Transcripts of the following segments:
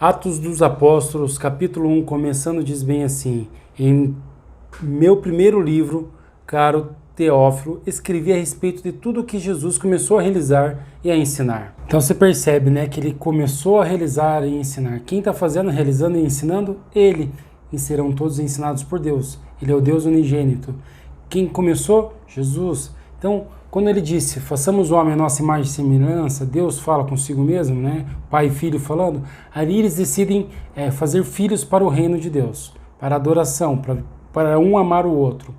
Atos dos Apóstolos, capítulo 1, começando, diz bem assim: em meu primeiro livro, caro Teófilo, escrevi a respeito de tudo o que Jesus começou a realizar e a ensinar. Então você percebe, né, que ele começou a realizar e ensinar. Quem está fazendo, realizando e ensinando? Ele. E serão todos ensinados por Deus. Ele é o Deus unigênito. Quem começou? Jesus. Então, quando ele disse, façamos o homem a nossa imagem e semelhança, Deus fala consigo mesmo, né? Pai e filho falando. Ali eles decidem fazer filhos para o reino de Deus, para a adoração, para um amar o outro.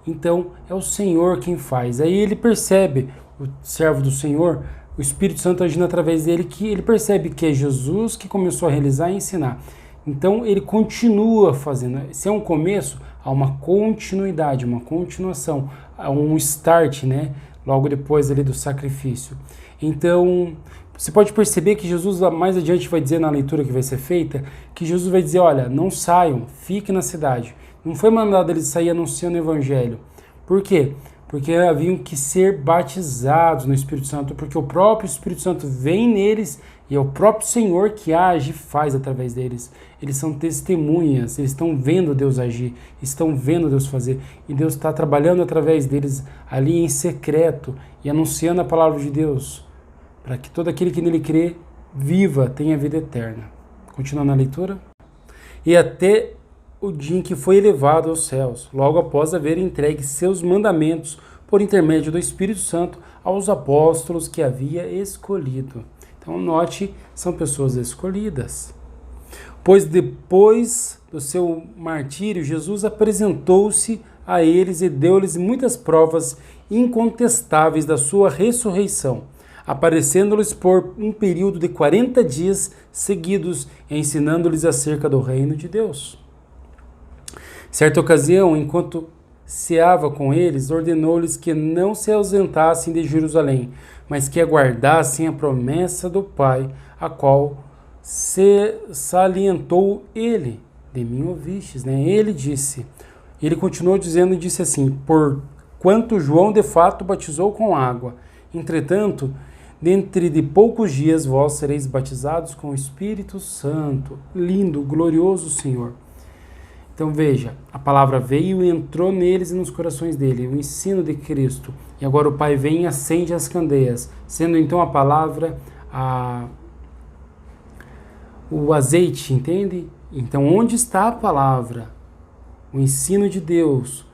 Então, é o Senhor quem faz. Aí ele percebe, o servo do Senhor, o Espírito Santo agindo através dele, que ele percebe que é Jesus que começou a realizar e ensinar. Então, ele continua fazendo. Se é um começo, há uma continuidade, uma continuação, há um start, né? Logo depois ali do sacrifício. Então, você pode perceber que Jesus mais adiante vai dizer na leitura que vai ser feita, que Jesus vai dizer, olha, não saiam, fiquem na cidade. Não foi mandado eles sair anunciando o evangelho. Por quê? Porque haviam que ser batizados no Espírito Santo, porque o próprio Espírito Santo vem neles e é o próprio Senhor que age e faz através deles. Eles são testemunhas, eles estão vendo Deus agir, estão vendo Deus fazer. E Deus está trabalhando através deles ali em secreto e anunciando a palavra de Deus, para que todo aquele que nele crê viva, tenha vida eterna. Continuando a leitura. E até o dia em que foi elevado aos céus, logo após haver entregue seus mandamentos por intermédio do Espírito Santo aos apóstolos que havia escolhido. Então note, são pessoas escolhidas. Pois depois do seu martírio, Jesus apresentou-se a eles e deu-lhes muitas provas incontestáveis da sua ressurreição, aparecendo-lhes por um período de 40 dias seguidos, ensinando-lhes acerca do reino de Deus. Certa ocasião, enquanto ceava com eles, ordenou-lhes que não se ausentassem de Jerusalém, mas que aguardassem a promessa do Pai, a qual se salientou ele. De mim ouvistes, né? Ele disse. Ele continuou dizendo e disse assim: porquanto João de fato batizou com água, entretanto, dentro de poucos dias vós sereis batizados com o Espírito Santo. Lindo, glorioso Senhor. Então veja, a palavra veio e entrou neles e nos corações dele, o ensino de Cristo. E agora o Pai vem e acende as candeias, sendo então a palavra o azeite, entende? Então onde está a palavra? O ensino de Deus.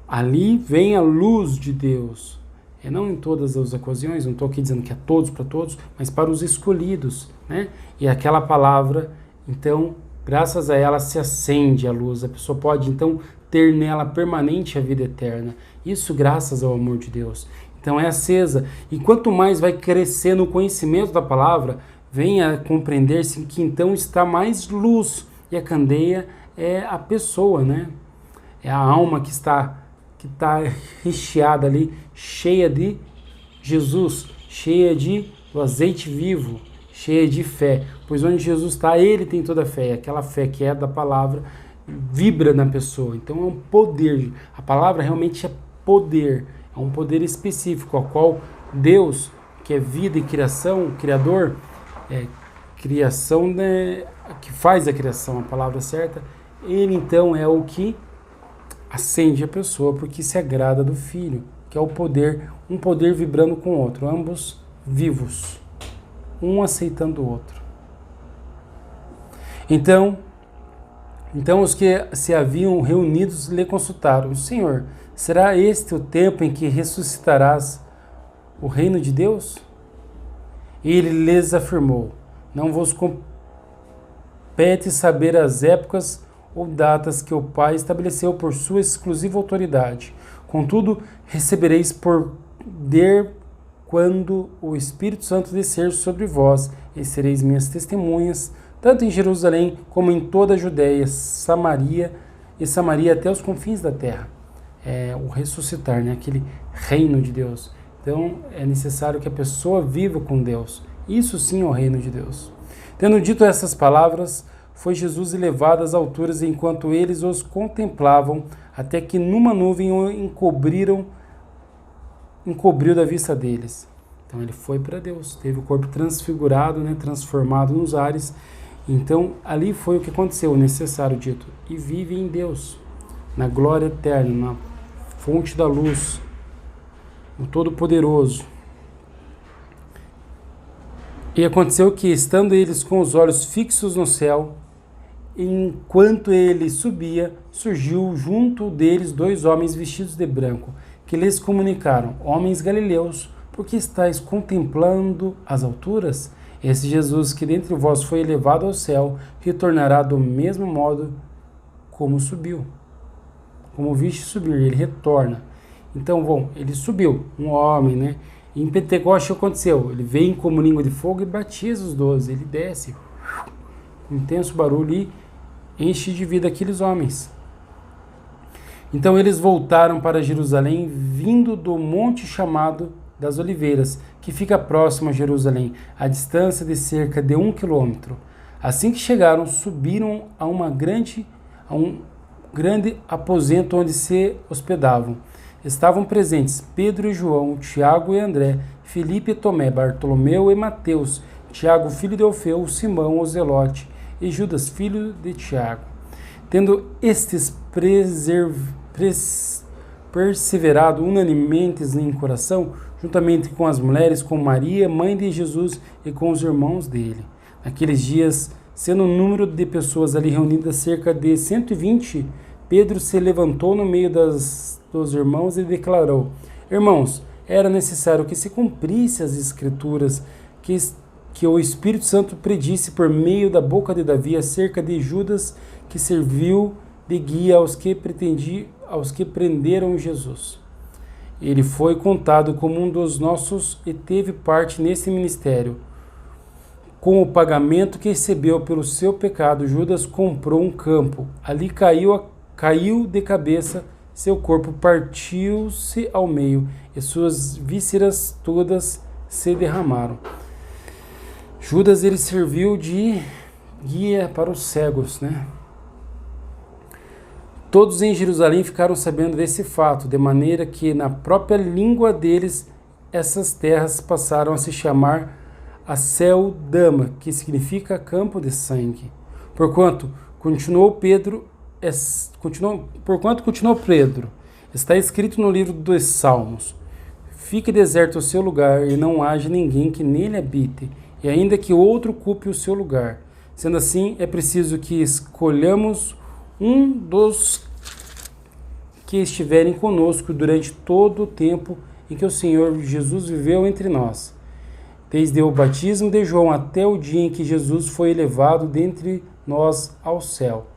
Ali vem a luz de Deus. É não em todas as ocasiões, não estou aqui dizendo que é todos para todos, mas para os escolhidos, né? E aquela palavra, então, graças a ela se acende a luz. A pessoa pode, então, ter nela permanente a vida eterna. Isso graças ao amor de Deus. Então é acesa. E quanto mais vai crescer no conhecimento da palavra, venha a compreender-se que então está mais luz. E a candeia é a pessoa, né? É a alma que está recheada ali, cheia de Jesus, cheia do azeite vivo, cheia de fé, pois onde Jesus está, ele tem toda a fé, aquela fé que é da palavra, vibra na pessoa. Então é um poder, a palavra realmente é poder, é um poder específico, ao qual Deus, que é vida e criação, o Criador, criação, né, que faz a criação, a palavra certa, ele então é o que acende a pessoa, porque se agrada do Filho, que é o poder, um poder vibrando com o outro, ambos vivos, um aceitando o outro. Então os que se haviam reunidos lhe consultaram: Senhor, será este o tempo em que ressuscitarás o reino de Deus? E ele lhes afirmou: não vos compete saber as épocas ou datas que o Pai estabeleceu por sua exclusiva autoridade. Contudo, recebereis poder quando o Espírito Santo descer sobre vós, e sereis minhas testemunhas, tanto em Jerusalém como em toda a Judéia, Samaria até os confins da terra. É o ressuscitar, né? Aquele reino de Deus. Então é necessário que a pessoa viva com Deus. Isso sim é o reino de Deus. Tendo dito essas palavras, foi Jesus elevado às alturas enquanto eles os contemplavam, até que numa nuvem o encobriu da vista deles. Então ele foi para Deus, teve o corpo transfigurado, né, transformado nos ares, Então, ali foi o que aconteceu, o necessário dito. E vive em Deus, na glória eterna, na fonte da luz, o Todo-Poderoso. E aconteceu que, estando eles com os olhos fixos no céu, enquanto ele subia, surgiu junto deles 2 homens vestidos de branco, que lhes comunicaram: homens galileus, por que estáis contemplando as alturas? Esse Jesus que dentre vós foi elevado ao céu, retornará do mesmo modo como subiu. Como viste subir, ele retorna. Então, bom, ele subiu, um homem, né? Em Pentecoste aconteceu, ele veio como língua de fogo e batiza os 12, ele desce, um intenso barulho e enche de vida aqueles homens. Então eles voltaram para Jerusalém, vindo do monte chamado das Oliveiras, que fica próximo a Jerusalém, a distância de cerca de 1 quilômetro. Assim que chegaram, subiram a um grande aposento onde se hospedavam. Estavam presentes Pedro e João, Tiago e André, Filipe e Tomé, Bartolomeu e Mateus, Tiago, filho de Alfeu, Simão, o Zelote, e Judas, filho de Tiago. Tendo estes perseverado unanimemente em coração, juntamente com as mulheres, com Maria, mãe de Jesus, e com os irmãos dele. Naqueles dias, sendo o número de pessoas ali reunidas cerca de 120, Pedro se levantou no meio dos irmãos e declarou: irmãos, era necessário que se cumprisse as escrituras que o Espírito Santo predisse por meio da boca de Davi acerca de Judas, que serviu de guia aos que prenderam Jesus. Ele foi contado como um dos nossos e teve parte nesse ministério. Com o pagamento que recebeu pelo seu pecado, Judas comprou um campo. Ali caiu de cabeça, seu corpo partiu-se ao meio e suas vísceras todas se derramaram. Judas, ele serviu de guia para os cegos, né? Todos em Jerusalém ficaram sabendo desse fato, de maneira que na própria língua deles essas terras passaram a se chamar Aceldama, que significa campo de sangue. Porquanto continuou Pedro, está escrito no livro dos Salmos: fique deserto o seu lugar e não haja ninguém que nele habite, e ainda que outro ocupe o seu lugar. Sendo assim, é preciso que escolhamos um dos que estiverem conosco durante todo o tempo em que o Senhor Jesus viveu entre nós, desde o batismo de João até o dia em que Jesus foi elevado dentre nós ao céu.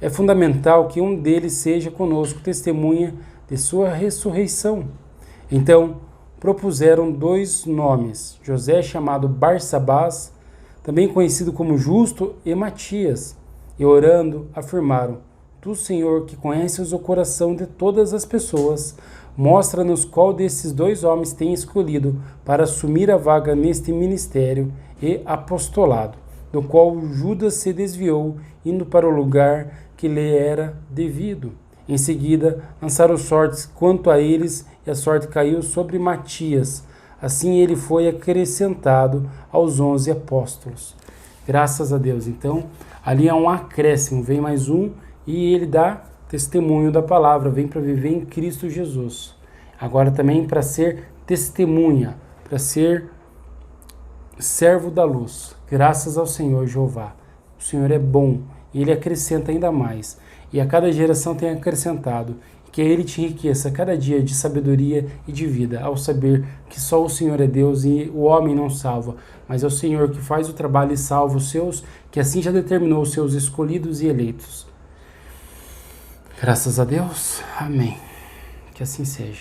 É fundamental que um deles seja conosco testemunha de sua ressurreição. Então, propuseram 2 nomes, José, chamado Barsabás, também conhecido como Justo, e Matias, e orando, afirmaram: tu, Senhor, que conheces o coração de todas as pessoas, mostra-nos qual desses 2 homens tem escolhido para assumir a vaga neste ministério e apostolado, do qual Judas se desviou, indo para o lugar que lhe era devido. Em seguida, lançaram sortes quanto a eles, e a sorte caiu sobre Matias. Assim ele foi acrescentado aos 11 apóstolos. Graças a Deus. Então, ali é um acréscimo, vem mais um, e ele dá testemunho da palavra, vem para viver em Cristo Jesus. Agora também para ser testemunha, para ser servo da luz. Graças ao Senhor Jeová. O Senhor é bom, e Ele acrescenta ainda mais. E a cada geração tem acrescentado. Que Ele te enriqueça cada dia de sabedoria e de vida, ao saber que só o Senhor é Deus e o homem não salva, mas é o Senhor que faz o trabalho e salva os seus, que assim já determinou os seus escolhidos e eleitos. Graças a Deus. Amém. Que assim seja.